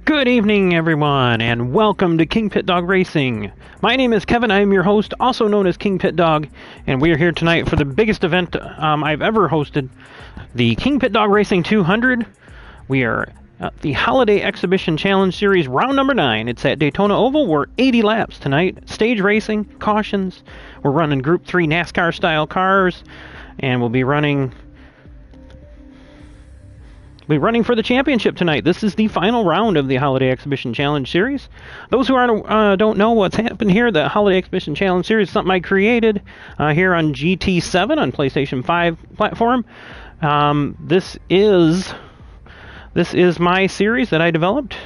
Good evening, everyone, and welcome to KingPittDawg Racing. My name is Kevin. I am your host, also known as KingPittDawg, and we are here tonight for the biggest event I've ever hosted, the KingPittDawg Racing 200. We are the Holiday Exhibition Challenge Series, round number 9. It's at Daytona Oval. We're 80 laps tonight. Stage racing, cautions. We're running Gr3 NASCAR-style cars, and we'll be running for the championship tonight. This is the final round of the Holiday Exhibition Challenge Series. Those who don't know what's happened here, the Holiday Exhibition Challenge Series is something I created here on GT7 on PlayStation 5 platform. This is my series that I developed.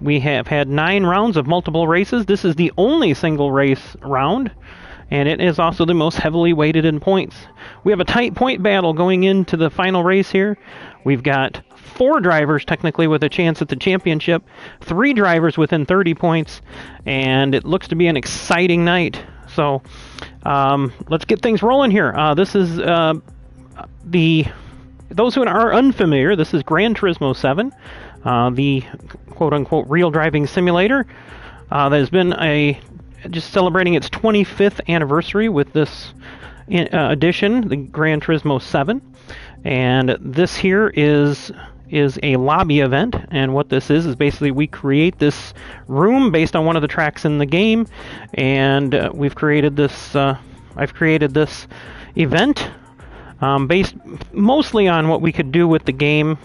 We have had 9 rounds of multiple races. This is the only single race round, and it is also the most heavily weighted in points. We have a tight point battle going into the final race here. We've got 4 drivers technically with a chance at the championship, 3 drivers within 30 points, and it looks to be an exciting night. So let's get things rolling here. This is those who are unfamiliar, this is Gran Turismo 7, the quote-unquote real driving simulator that has been just celebrating its 25th anniversary with this edition, the Gran Turismo 7. And this here is a lobby event, and what this is basically we create this room based on one of the tracks in the game, and we've created this I've created this event based mostly on what we could do with the game,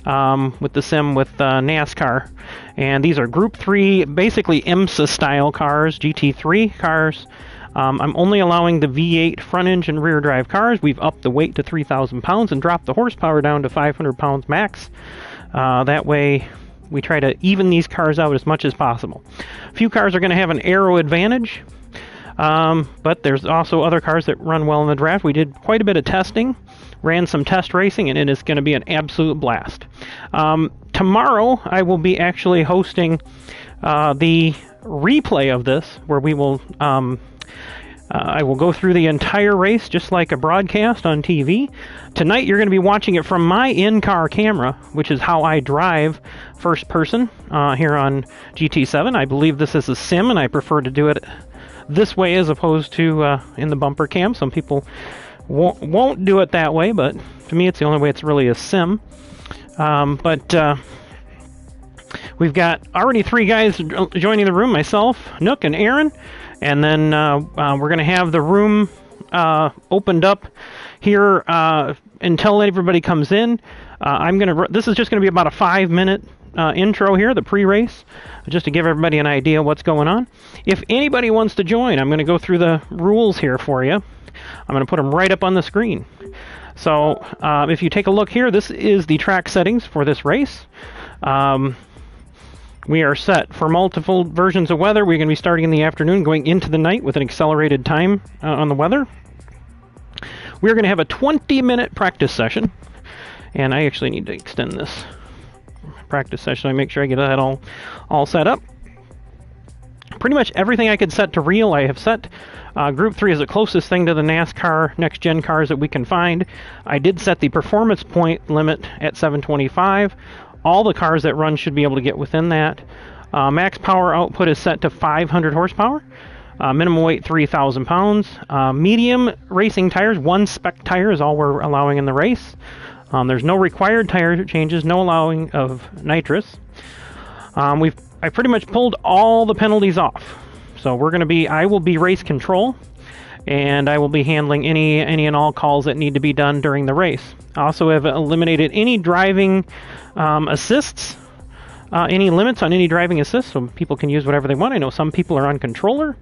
with the sim with NASCAR. And these are Group 3, basically IMSA style cars, GT3 cars. I'm only allowing the V8 front engine rear drive cars. We've upped the weight to 3,000 pounds and dropped the horsepower down to 500 pounds max. That way we try to even these cars out as much as possible. A few cars are going to have an aero advantage, but there's also other cars that run well in the draft. We did quite a bit of testing, ran some test racing, and it is going to be an absolute blast. Tomorrow I will be actually hosting the replay of this, where we will I will go through the entire race just like a broadcast on TV. Tonight you're going to be watching it from my in-car camera, which is how I drive first person here on GT7. I believe this is a sim, and I prefer to do it this way as opposed to in the bumper cam. Some people won't do it that way, but to me it's the only way it's really a sim. We've got already 3 guys joining the room, myself, Nook, and Aaron. And then we're going to have the room opened up here until everybody comes in. This is just going to be about a 5-minute intro here, the pre-race, just to give everybody an idea what's going on. If anybody wants to join, I'm going to go through the rules here for you. I'm going to put them right up on the screen. So if you take a look here, this is the track settings for this race. We are set for multiple versions of weather. We're going to be starting in the afternoon, going into the night with an accelerated time on the weather. We're going to have a 20-minute practice session. And I actually need to extend this practice session so I make sure I get that all set up. Pretty much everything I could set to real, I have set. Group 3 is the closest thing to the NASCAR next-gen cars that we can find. I did set the performance point limit at 725. All the cars that run should be able to get within that. Max power output is set to 500 horsepower. Minimum weight 3,000 pounds. Medium racing tires, 1 spec tire is all we're allowing in the race. There's no required tire changes, no allowing of nitrous. I pretty much pulled all the penalties off. So I will be race control, and I will be handling any and all calls that need to be done during the race. I also have eliminated any driving assists, any limits on any driving assists, so people can use whatever they want. I know some people are on controller.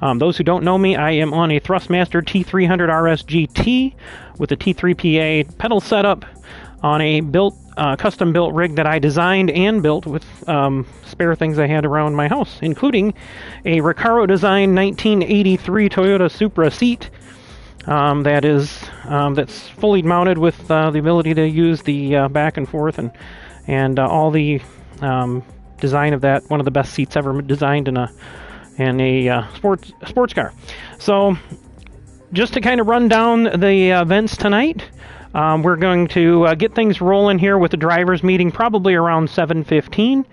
Those who don't know me, I am on a Thrustmaster T300 RS GT with a T3PA pedal setup on a custom-built rig that I designed and built with spare things I had around my house, including a Recaro-designed 1983 Toyota Supra seat that's fully mounted with the ability to use the back and forth and all the design of that. One of the best seats ever designed in a sports car. So just to kind of run down the events tonight, We're going to get things rolling here with the drivers meeting probably around 7:15,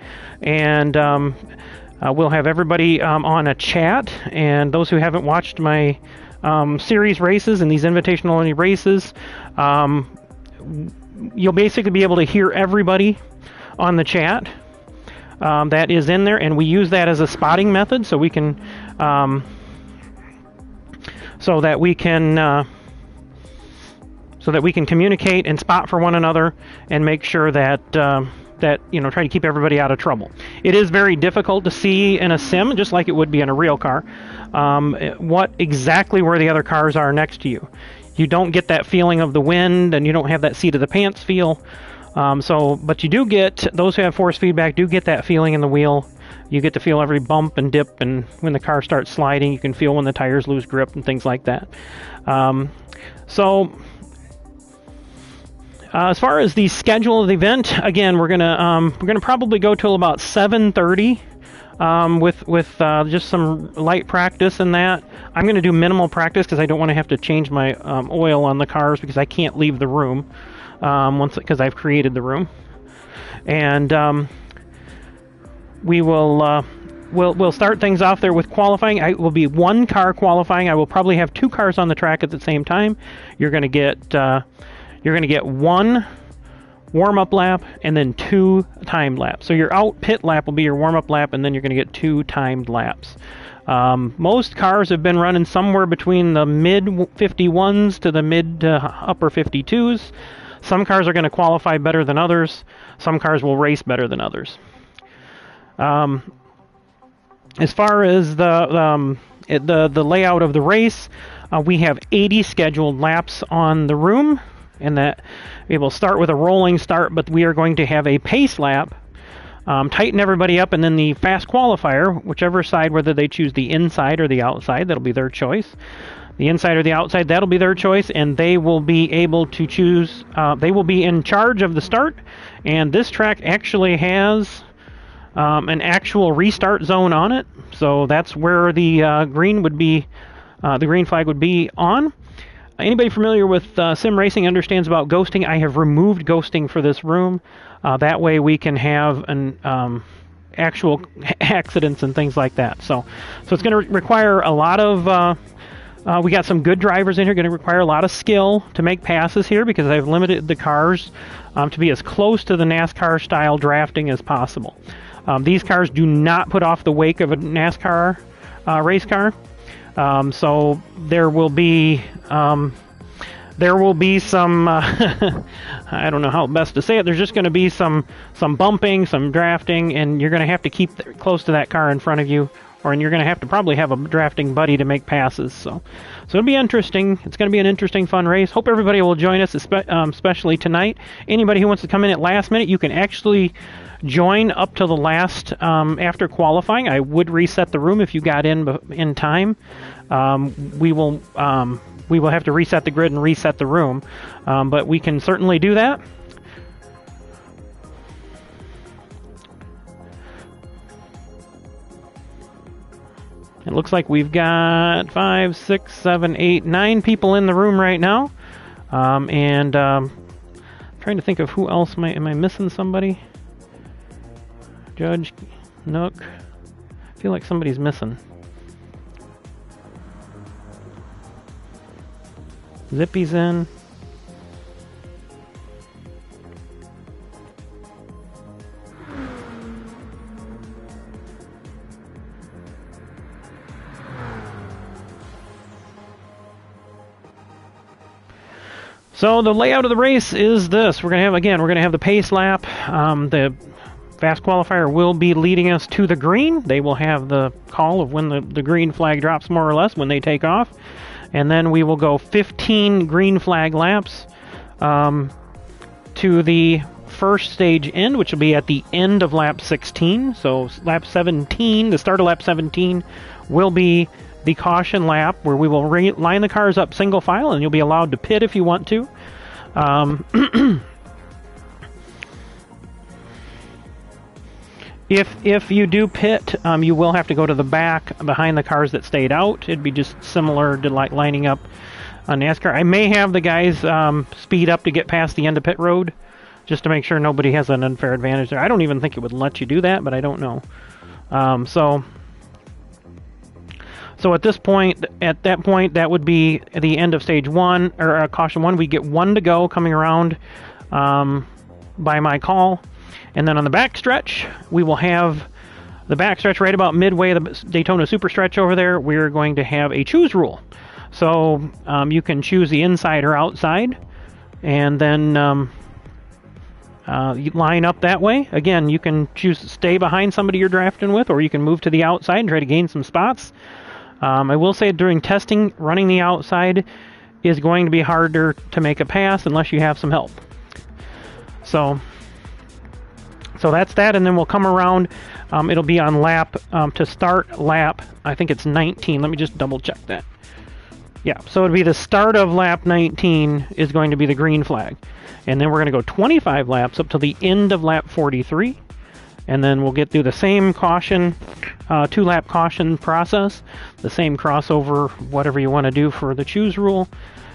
and we'll have everybody on a chat. And those who haven't watched my series races and these invitational-only races, you'll basically be able to hear everybody on the chat that is in there, and we use that as a spotting method, so we can communicate and spot for one another and make sure that try to keep everybody out of trouble. It is very difficult to see in a sim, just like it would be in a real car, what exactly where the other cars are next to you. You don't get that feeling of the wind, and you don't have that seat of the pants feel. But you do get, those who have force feedback do get that feeling in the wheel. You get to feel every bump and dip, and when the car starts sliding, you can feel when the tires lose grip and things like that. As far as the schedule of the event, again, we're gonna probably go till about 7:30 with just some light practice and that. I'm going to do minimal practice because I don't want to have to change my oil on the cars, because I can't leave the room because I've created the room. And we'll start things off there with qualifying. It will be one car qualifying. I will probably have two cars on the track at the same time. You're going to get one warm-up lap and then two timed laps. So your out pit lap will be your warm-up lap, and then you're going to get two timed laps. Most cars have been running somewhere between the mid 51s to the mid upper 52s. Some cars are going to qualify better than others. Some cars will race better than others. As far as the layout of the race, we have 80 scheduled laps on the room, and that we will start with a rolling start, but we are going to have a pace lap, tighten everybody up, and then the fast qualifier, whichever side, whether they choose the inside or the outside, that'll be their choice. The inside or the outside, that'll be their choice, and they will be able to choose, they will be in charge of the start, and this track actually has an actual restart zone on it, so that's where the green would be, the green flag would be on. Anybody familiar with sim racing understands about ghosting. I have removed ghosting for this room. That way we can have an actual accidents and things like that. So it's going to require a lot of... we got some good drivers in here. Going to require a lot of skill to make passes here, because I've limited the cars to be as close to the NASCAR style drafting as possible. These cars do not put off the wake of a NASCAR race car. So there will be some, I don't know how best to say it, there's just going to be some bumping, some drafting, and you're going to have to keep close to that car in front of you, and you're going to have to probably have a drafting buddy to make passes. So it'll be interesting. It's going to be an interesting, fun race. Hope everybody will join us, especially tonight. Anybody who wants to come in at last minute, you can actually join up to the last after qualifying. I would reset the room if you got in time. We will have to reset the grid and reset the room, but we can certainly do that. It looks like we've got 5, 6, 7, 8, 9 people in the room right now, and trying to think of who else am I missing? Somebody? Judge, Nook. I feel like somebody's missing. Zippy's in. So the layout of the race is this. We're going to have the pace lap. The fast qualifier will be leading us to the green. They will have the call of when the green flag drops, more or less, when they take off. And then we will go 15 green flag laps to the first stage end, which will be at the end of lap 16. So lap 17, the start of lap 17, will be the caution lap, where we will line the cars up single file, and you'll be allowed to pit if you want to. If you do pit, you will have to go to the back behind the cars that stayed out. It'd be just similar to like lining up on NASCAR. I may have the guys speed up to get past the end of pit road, just to make sure nobody has an unfair advantage there. I don't even think it would let you do that, but I don't know. So at this point, that would be the end of stage 1, or caution 1. We get 1 to go coming around by my call. And then on the backstretch, we will have the backstretch right about midway, the Daytona Super Stretch over there. We're going to have a choose rule. So you can choose the inside or outside, and then you line up that way. Again, you can choose to stay behind somebody you're drafting with, or you can move to the outside and try to gain some spots. I will say during testing, running the outside is going to be harder to make a pass unless you have some help. So that's that, and then we'll come around. It'll be on lap, to start lap, I think it's 19. Let me just double check that. Yeah, so it'll be the start of lap 19 is going to be the green flag. And then we're going to go 25 laps up to the end of lap 43. And then we'll get through the same caution, 2-lap caution process, the same crossover, whatever you want to do for the choose rule.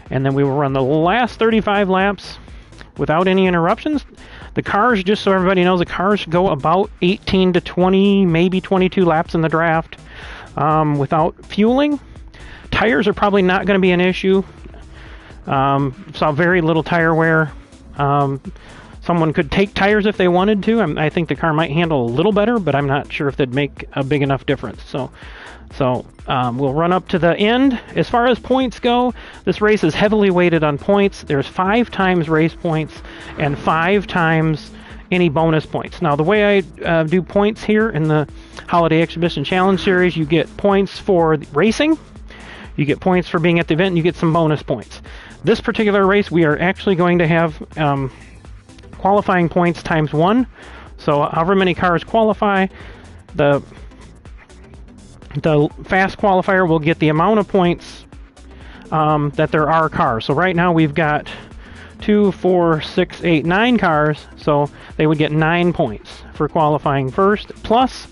And then we will run the last 35 laps without any interruptions. The cars, just so everybody knows, the cars go about 18 to 20, maybe 22 laps in the draft without fueling. Tires are probably not going to be an issue. Saw very little tire wear. Someone could take tires if they wanted to. I think the car might handle a little better, but I'm not sure if they'd make a big enough difference. So we'll run up to the end. As far as points go, this race is heavily weighted on points. There's 5 times race points and 5 times any bonus points. Now, the way I do points here in the Holiday Exhibition Challenge Series, you get points for racing, you get points for being at the event, and you get some bonus points. This particular race, we are actually going to have qualifying points times 1. So however many cars qualify, the fast qualifier will get the amount of points that there are cars. So right now we've got 2, 4, 6, 8, 9 cars, so they would get 9 points for qualifying first, plus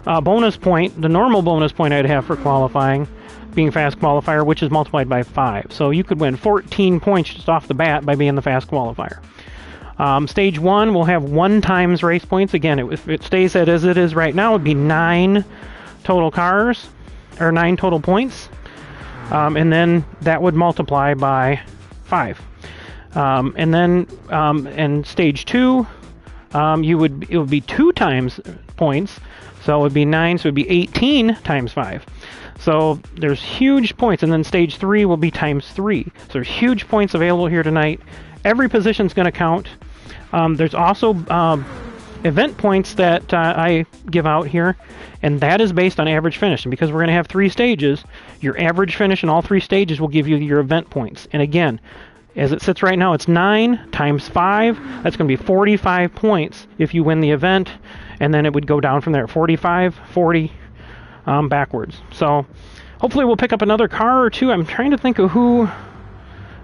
a bonus point, the normal bonus point I'd have for qualifying, being fast qualifier, which is multiplied by 5. So you could win 14 points just off the bat by being the fast qualifier. Stage 1 will have 1 times race points. Again, if it stays as it is right now, it would be 9 total cars, or 9 total points, and then that would multiply by 5. And then in stage 2, it would be 2 times points, so it would be 9, so it would be 18 times 5. So there's huge points, and then stage 3 will be times 3. So there's huge points available here tonight. Every position's going to count. There's also event points that I give out here, and that is based on average finish. And because we're going to have 3 stages, your average finish in all 3 stages will give you your event points. And again, as it sits right now, it's 9 times 5. That's going to be 45 points if you win the event, and then it would go down from there, 45, 40, backwards. So hopefully we'll pick up another car or 2. I'm trying to think of who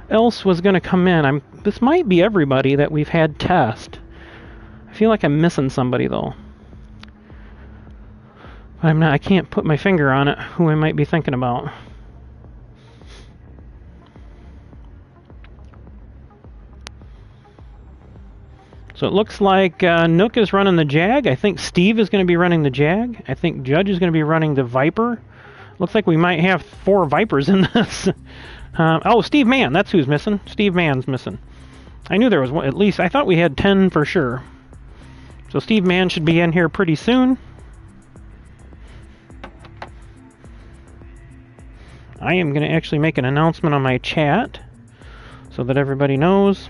else was going to come in. This might be everybody that we've had test. I feel like I'm missing somebody though. I can't put my finger on it, who I might be thinking about. So it looks like Nook is running the Jag. I think Steve is going to be running the Jag. I think Judge is going to be running the Viper. Looks like we might have 4 Vipers in this. Oh, Steve Mann, that's who's missing. Steve Mann's missing. I knew there was one, at least. I thought we had 10 for sure. So Steve Mann should be in here pretty soon. I am going to actually make an announcement on my chat so that everybody knows.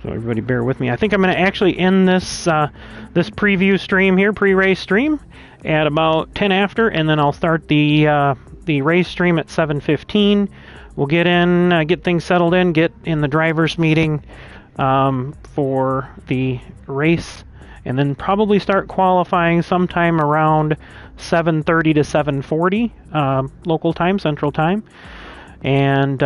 So everybody bear with me. I think I'm going to actually end this this preview stream here, pre-race stream, at about 10 after, and then I'll start the race stream at 7:15. We'll get in, get things settled in, get in the driver's meeting for the race, and then probably start qualifying sometime around 7:30 to 7:40 local time, Central Time, and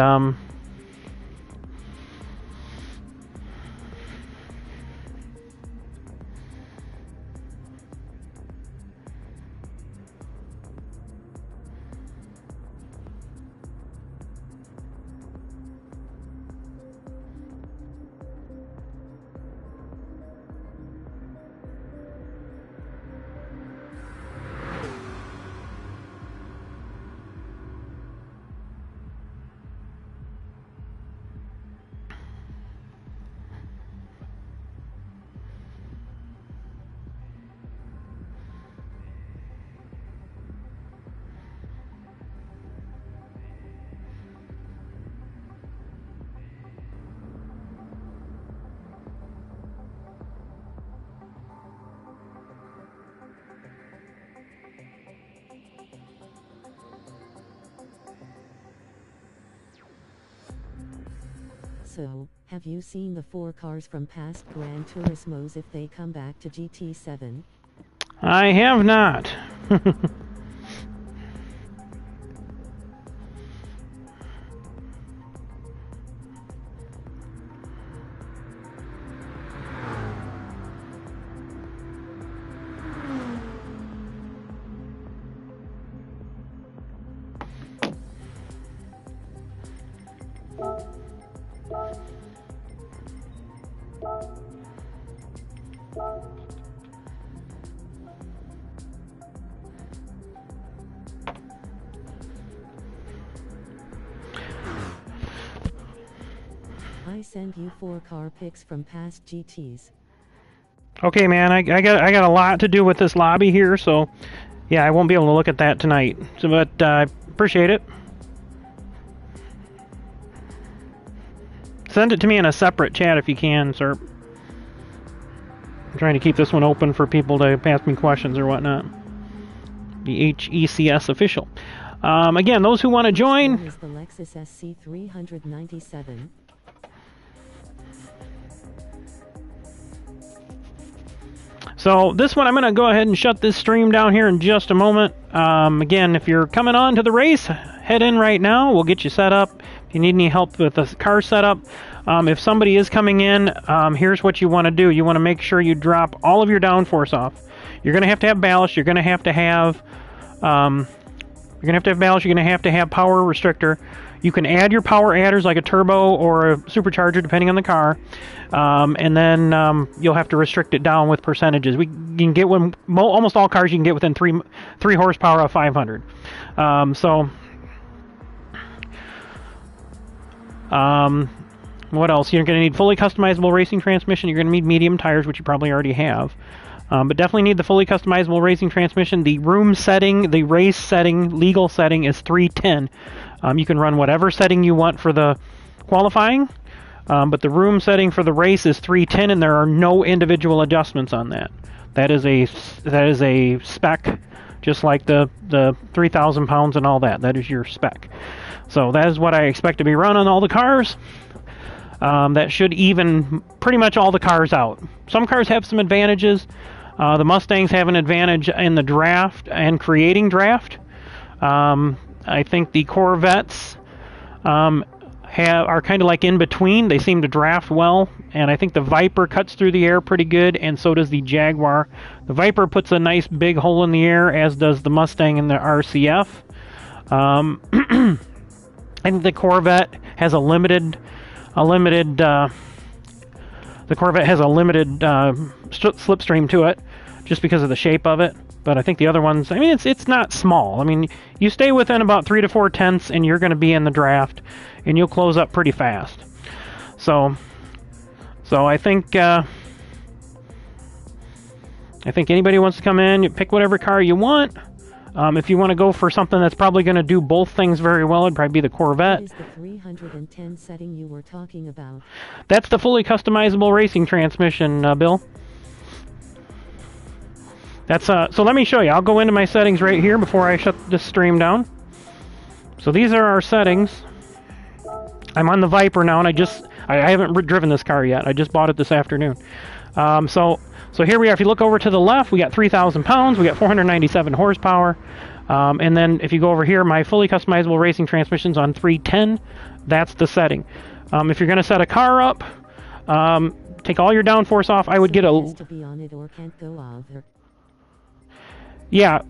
Also, have you seen the 4 cars from past Gran Turismos if they come back to GT7? I have not. I send you 4 car pics from past GTs. Okay, man, I got a lot to do with this lobby here, so yeah, I won't be able to look at that tonight. So, but appreciate it. Send it to me in a separate chat if you can, sir. I'm trying to keep this one open for people to ask me questions or whatnot. The HECS official. Again, those who want to join. Is the Lexus SC397. So this one, I'm going to go ahead and shut this stream down here in just a moment. Again, if you're coming on to the race, head in right now. We'll get you set up. If you need any help with the car setup, if somebody is coming in, here's what you want to do. You want to make sure you drop all of your downforce off. You're going to have ballast. You're going to have to have ballast. You're going to have power restrictor. You can add your power adders like a turbo or a supercharger depending on the car, and then you'll have to restrict it down with percentages. You can get almost all cars you can get within 3 horsepower of 500. What else? You're going to need fully customizable racing transmission. You're going to need medium tires, which you probably already have. But definitely need the fully customizable racing transmission. The room setting, the race setting, legal setting is 310. You can run whatever setting you want for the qualifying, but the room setting for the race is 310, and there are no individual adjustments on that. That is a spec, just like the 3,000 pounds and all that. That is your spec. So that is what I expect to be run on all the cars. That should even pretty much all the cars out. Some cars have some advantages. The Mustangs have an advantage in the draft and creating draft. I think the Corvettes are kind of like in between. They seem to draft well, and I think the Viper cuts through the air pretty good, and so does the Jaguar. The Viper puts a nice big hole in the air, as does the Mustang and the RCF. I think the Corvette has a limited slipstream to it, just because of the shape of it. But I think the other ones, I mean, it's not small. I mean, you stay within about 3 to 4 tenths, and you're going to be in the draft, and you'll close up pretty fast. So I think anybody wants to come in, you pick whatever car you want. If you want to go for something that's probably going to do both things very well, it'd probably be the Corvette. What is the 310 setting you were talking about? That's the fully customizable racing transmission, Bill. That's so let me show you. I'll go into my settings right here before I shut this stream down. So these are our settings. I'm on the Viper now, and I haven't driven this car yet. I just bought it this afternoon. So here we are. If you look over to the left, we got 3,000 pounds. We got 497 horsepower. And then if you go over here, my fully customizable racing transmission's on 310. That's the setting. If you're going to set a car up, take all your downforce off. I would get a... to be on it or can't go over. Yeah,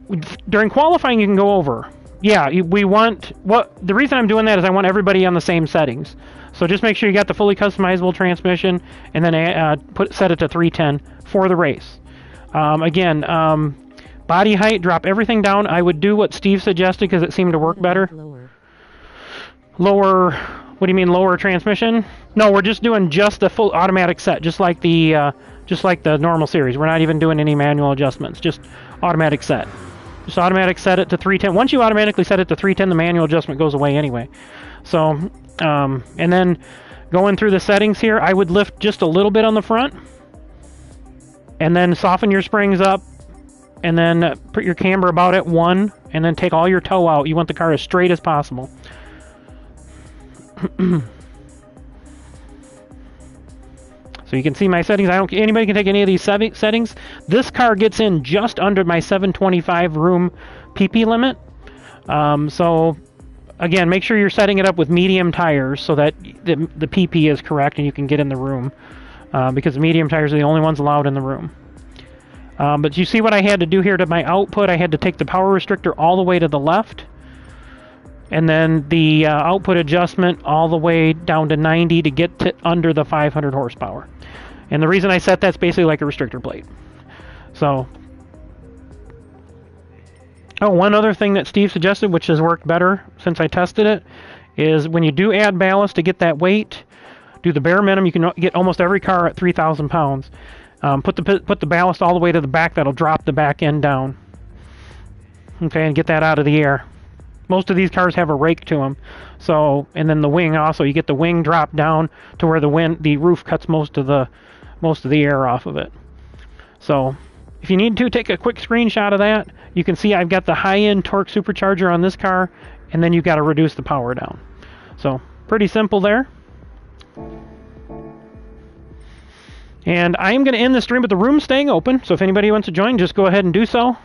during qualifying you can go over. Yeah, the reason I'm doing that is I want everybody on the same settings. So just make sure you got the fully customizable transmission, and then set it to 310 for the race. Again, body height, drop everything down. I would do what Steve suggested because it seemed to work better. Lower. What do you mean lower transmission? No, we're just doing just the full automatic set, just like the normal series. We're not even doing any manual adjustments. Just automatic set. Just automatic set it to 310. Once you automatically set it to 310, the manual adjustment goes away anyway. So, and then going through the settings here, I would lift just a little bit on the front, and then soften your springs up, and then put your camber about at 1, and then take all your toe out. You want the car as straight as possible. So you can see my settings. Anybody can take any of these settings. This car gets in just under my 725 room PP limit. So again, make sure you're setting it up with medium tires so that the PP is correct and you can get in the room, because the medium tires are the only ones allowed in the room. But you see what I had to do here to my output? I had to take the power restrictor all the way to the left, and then the output adjustment all the way down to 90 to get to under the 500 horsepower. And the reason I set that's basically like a restrictor plate. So, one other thing that Steve suggested, which has worked better since I tested it, is when you do add ballast to get that weight, do the bare minimum. You can get almost every car at 3,000 pounds. Put the ballast all the way to the back. That'll drop the back end down. Okay, and get that out of the air. Most of these cars have a rake to them. So, and then the wing also. You get the wing drop down to where the roof cuts most of the air off of it. So, if you need to take a quick screenshot of that, you can see I've got the high-end torque supercharger on this car, and then you've got to reduce the power down. So, pretty simple there. And I am going to end the stream, but the room's staying open, so if anybody wants to join, just go ahead and do so.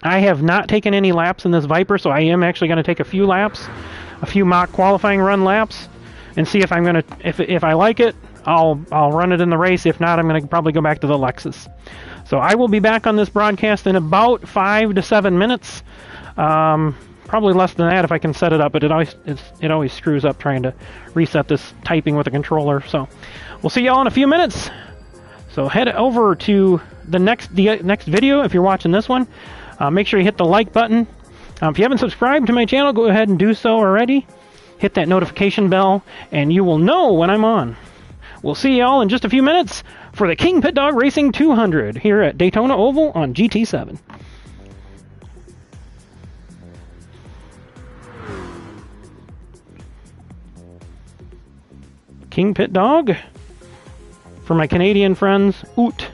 I have not taken any laps in this Viper, so I am actually going to take a few laps, a few mock qualifying run laps, and see if I'm going to, if I like it, I'll run it in the race. If not, I'm going to probably go back to the Lexus. So I will be back on this broadcast in about 5 to 7 minutes. Probably less than that if I can set it up, but it always screws up trying to reset this typing with a controller. So we'll see y'all in a few minutes. So head over to the next video if you're watching this one. Make sure you hit the like button. If you haven't subscribed to my channel, go ahead and do so already. Hit that notification bell, and you will know when I'm on. We'll see y'all in just a few minutes for the KingPittDawg Racing 200 here at Daytona Oval on GT7. KingPittDawg. For my Canadian friends, oot.